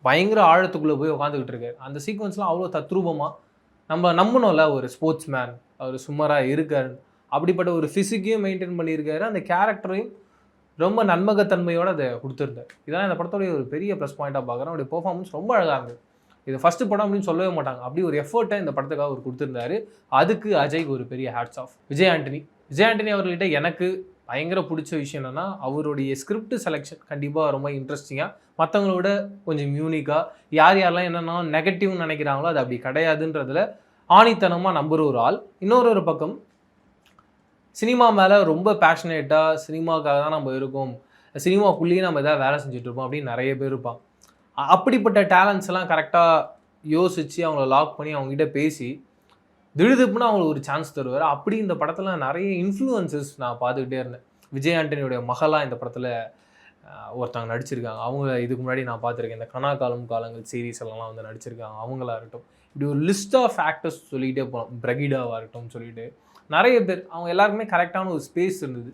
பயங்கர ஆழத்துக்குள்ளே போய் உட்காந்துக்கிட்டு இருக்காரு. அந்த சீக்வன்ஸ்லாம் அவ்வளோ தத்ரூபமாக நம்ம நம்பணும்ல, ஒரு ஸ்போர்ட்ஸ் மேன் அவர் சும்மராக இருக்காரு, அப்படிப்பட்ட ஒரு ஃபிசிக்கையும் மெயின்டைன் பண்ணியிருக்காரு, அந்த கேரக்டரையும் ரொம்ப நன்மகத்தன்மையோடு அதை கொடுத்துருந்தார். இதெல்லாம் இந்த படத்தோடைய ஒரு பெரிய ப்ளஸ் பாயிண்ட்டாக பார்க்குறேன். அவருடைய பெர்ஃபார்மன்ஸ் ரொம்ப அழகாக இருந்தது. இது ஃபஸ்ட்டு படம் அப்படின்னு சொல்லவே மாட்டாங்க. அப்படி ஒரு எஃபர்ட்டை இந்த படத்துக்காக அவர் கொடுத்துருந்தாரு. அதுக்கு அஜய்க்கு ஒரு பெரிய ஹேட்ஸ் ஆஃப். விஜய் ஆண்டனி அவர்கிட்ட எனக்கு பயங்கர பிடிச்ச விஷயம் என்னென்னா, அவருடைய ஸ்கிரிப்ட் செலெக்ஷன் கண்டிப்பாக ரொம்ப இன்ட்ரெஸ்டிங்காக, மற்றவங்களோட கொஞ்சம் யூனிக்காக, யார் யாரெல்லாம் என்னென்னா நெகட்டிவ்னு நினைக்கிறாங்களோ அது அப்படி கிடையாதுன்றதில் ஆணித்தனமாக நம்புகிற ஒரு ஆள். இன்னொரு பக்கம் சினிமா மேலே ரொம்ப பேஷனேட்டாக, சினிமாவுக்காக தான் நம்ம இருக்கோம், சினிமாக்குள்ளேயே நம்ம எதாவது வேலை செஞ்சுட்ருப்போம் அப்படின்னு நிறைய பேர் இருப்பாங்க. அப்படிப்பட்ட டேலண்ட்ஸ் எல்லாம் கரெக்டாக யோசித்து அவங்கள லாக் பண்ணி அவங்ககிட்ட பேசி திடுதிப்புன்னு அவங்களுக்கு ஒரு சான்ஸ் தருவார். அப்படி இந்த படத்தில் நிறைய இன்ஃப்ளூயன்சஸ் நான் பார்த்துக்கிட்டே இருந்தேன். விஜய் ஆண்டனியோடைய மகளாக இந்த படத்தில் ஒருத்தவங்க நடிச்சிருக்காங்க. அவங்க இதுக்கு முன்னாடி நான் பார்த்துருக்கேன். இந்த கனா காலம் காலங்கள் சீரீஸ் எல்லாம் வந்து நடிச்சிருக்காங்க. அவங்களா இருக்கட்டும், இப்படி ஒரு லிஸ்ட் ஆஃப் ஆக்டர்ஸ் சொல்லிகிட்டே போகலாம். பிரகிடாவாக இருக்கட்டும் சொல்லிட்டு நிறைய பேர், அவங்க எல்லாருக்குமே கரெக்டான ஒரு ஸ்பேஸ் இருந்தது.